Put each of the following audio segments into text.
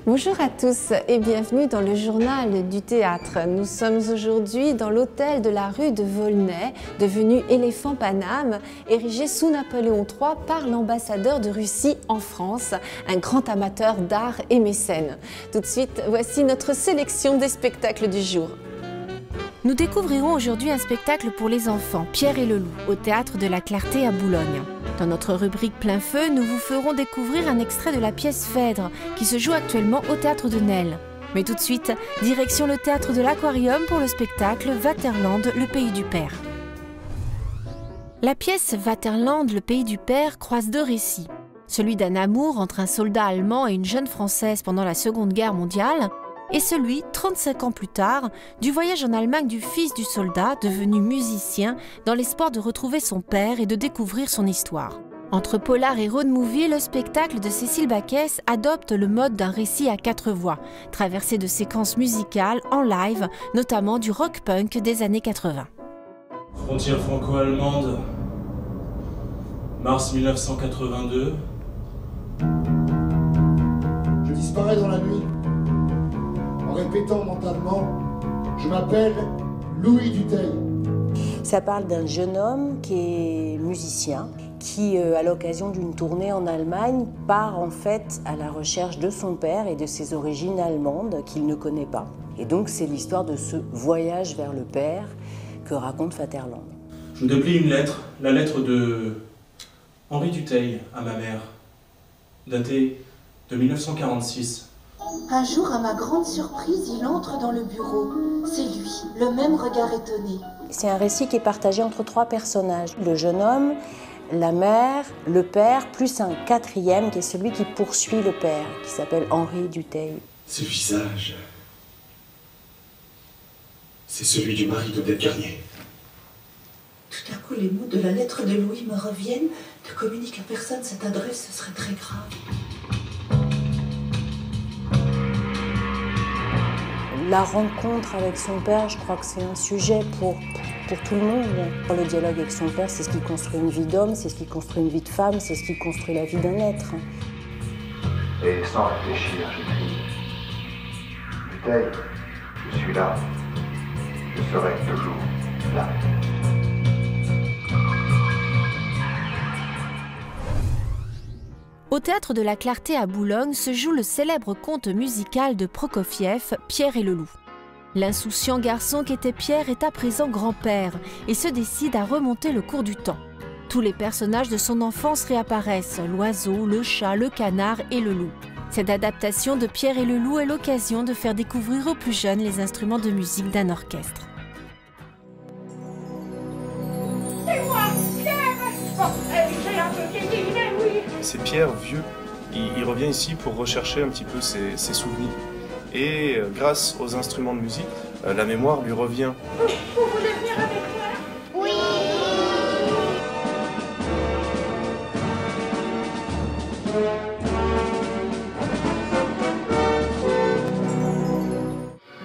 Bonjour à tous et bienvenue dans le journal du théâtre. Nous sommes aujourd'hui dans l'hôtel de la rue de Volnay, devenu Éléphant Paname, érigé sous Napoléon III par l'ambassadeur de Russie en France, un grand amateur d'art et mécène. Tout de suite, voici notre sélection des spectacles du jour. Nous découvrirons aujourd'hui un spectacle pour les enfants, Pierre et le Loup, au théâtre de la Clarté à Boulogne. Dans notre rubrique Plein Feu, nous vous ferons découvrir un extrait de la pièce Phèdre, qui se joue actuellement au théâtre de Nesle. Mais tout de suite, direction le théâtre de l'Aquarium pour le spectacle Vaterland, le pays du père. La pièce Vaterland, le pays du père croise deux récits. Celui d'un amour entre un soldat allemand et une jeune Française pendant la Seconde Guerre mondiale, et celui, 35 ans plus tard, du voyage en Allemagne du fils du soldat, devenu musicien, dans l'espoir de retrouver son père et de découvrir son histoire. Entre polar et road movie, le spectacle de Cécile Baquès adopte le mode d'un récit à 4 voix, traversé de séquences musicales en live, notamment du rock-punk des années 80. Frontière franco-allemande, mars 1982. Je disparais dans la nuit, en répétant mentalement « Je m'appelle Louis Dutheil ». Ça parle d'un jeune homme qui est musicien, qui, à l'occasion d'une tournée en Allemagne, part en fait à la recherche de son père et de ses origines allemandes qu'il ne connaît pas. Et donc c'est l'histoire de ce voyage vers le père que raconte Vaterland. Je vous déplie une lettre, la lettre de Henri Dutheil à ma mère, datée de 1946. Un jour, à ma grande surprise, il entre dans le bureau. C'est lui, le même regard étonné. C'est un récit qui est partagé entre 3 personnages. Le jeune homme, la mère, le père, plus un 4e qui est celui qui poursuit le père, qui s'appelle Henri Dutheil. Ce visage, c'est celui du mari d'Odette Garnier. Tout à coup, les mots de la lettre de Louis me reviennent. Ne communique à personne cette adresse, ce serait très grave. La rencontre avec son père, je crois que c'est un sujet pour tout le monde. Le dialogue avec son père, c'est ce qui construit une vie d'homme, c'est ce qui construit une vie de femme, c'est ce qui construit la vie d'un être. Et sans réfléchir, j'écris. Dutheil, je suis là. Je serai toujours là. Au théâtre de la Clarté à Boulogne se joue le célèbre conte musical de Prokofiev, Pierre et le Loup. L'insouciant garçon qu'était Pierre est à présent grand-père et se décide à remonter le cours du temps. Tous les personnages de son enfance réapparaissent, l'oiseau, le chat, le canard et le loup. Cette adaptation de Pierre et le Loup est l'occasion de faire découvrir aux plus jeunes les instruments de musique d'un orchestre. C'est Pierre, vieux, il revient ici pour rechercher un petit peu ses souvenirs. Et grâce aux instruments de musique, la mémoire lui revient. Vous voulez venir avec moi? Oui!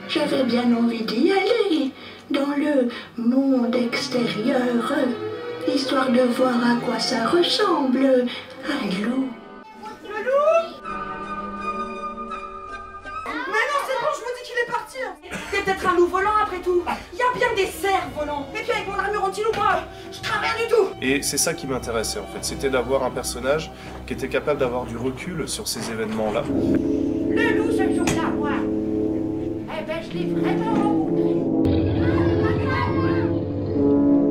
J'avais bien envie d'y aller, dans le monde extérieur, histoire de voir à quoi ça ressemble. Un loup. Le loup? Mais non, c'est bon, je vous dis qu'il est parti. C'est peut-être un loup volant après tout. Il y a bien des cerfs volants. Et puis avec mon armure anti-loup, moi, je crains rien du tout. Et c'est ça qui m'intéressait en fait, c'était d'avoir un personnage qui était capable d'avoir du recul sur ces événements-là. Le loup ce jour-là, moi. Eh ben, je l'ai vraiment rencontré.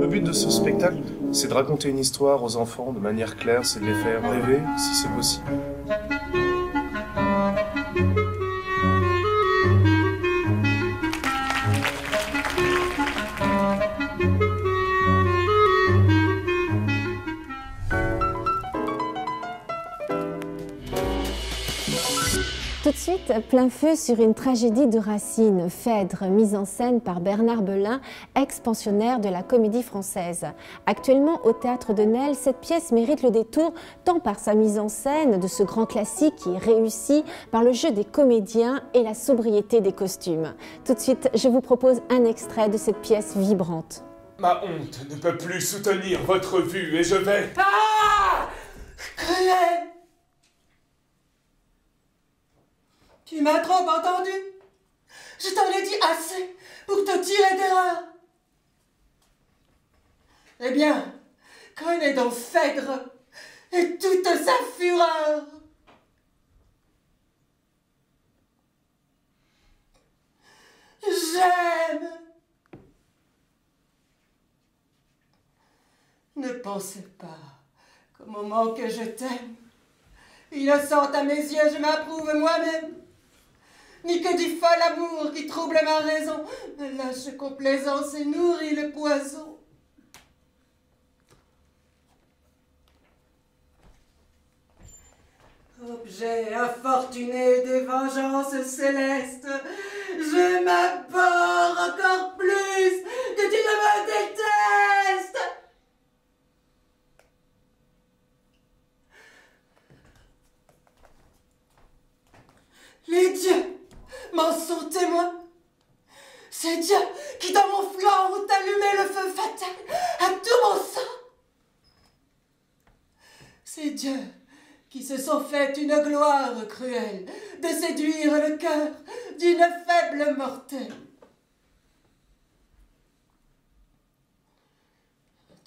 Le but de ce spectacle, c'est de raconter une histoire aux enfants de manière claire, c'est de les faire rêver si c'est possible. Tout Tout de suite, plein feu sur une tragédie de Racine, Phèdre, mise en scène par Bernard Belin, ex-pensionnaire de la Comédie Française. Actuellement au Théâtre de Nesle, cette pièce mérite le détour tant par sa mise en scène de ce grand classique qui est réussi par le jeu des comédiens et la sobriété des costumes. Tout de suite, je vous propose un extrait de cette pièce vibrante. Ma honte ne peut plus soutenir votre vue et je vais... Ah! Cruel! Tu m'as trop entendu. Je t'en ai dit assez pour te tirer d'erreur. Eh bien, connais donc Phèdre et toute sa fureur. J'aime. Ne pensez pas qu'au moment que je t'aime, innocente à mes yeux, je m'approuve moi-même. Ni que du fol amour qui trouble ma raison, ma lâche complaisance et nourrit le poison. Objet infortuné des vengeances célestes, je m'abhorre encore plus que tu ne me détestes. Les dieux m'en sont témoins. Ces dieux qui dans mon flanc ont allumé le feu fatal à tout mon sang. Ces dieux qui se sont fait une gloire cruelle de séduire le cœur d'une faible mortelle.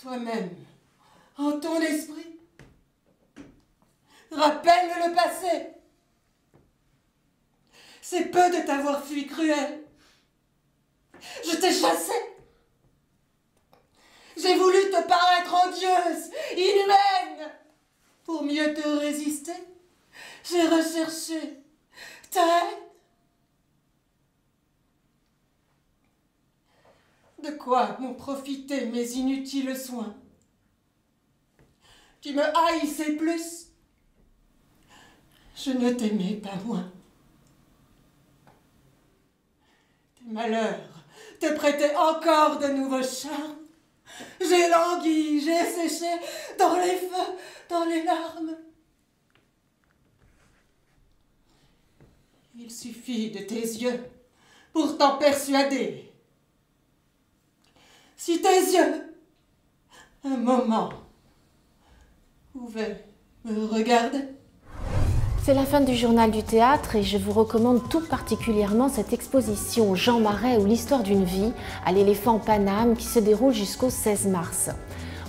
Toi-même, en ton esprit, rappelle le passé. C'est peu de t'avoir fui cruel. Je t'ai chassé. J'ai voulu te paraître odieuse, inhumaine. Pour mieux te résister, j'ai recherché ta haine. De quoi m'ont profité mes inutiles soins? Tu me haïssais plus. Je ne t'aimais pas moins. Malheur te prêtait encore de nouveaux charmes. J'ai langui, j'ai séché dans les feux, dans les larmes. Il suffit de tes yeux pour t'en persuader. Si tes yeux, un moment, pouvaient me regarder. C'est la fin du journal du théâtre et je vous recommande tout particulièrement cette exposition Jean Marais ou l'histoire d'une vie à l'Éléphant Paname qui se déroule jusqu'au 16 mars.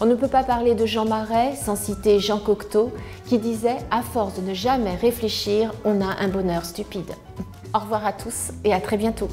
On ne peut pas parler de Jean Marais sans citer Jean Cocteau qui disait « À force de ne jamais réfléchir, on a un bonheur stupide ». Au revoir à tous et à très bientôt.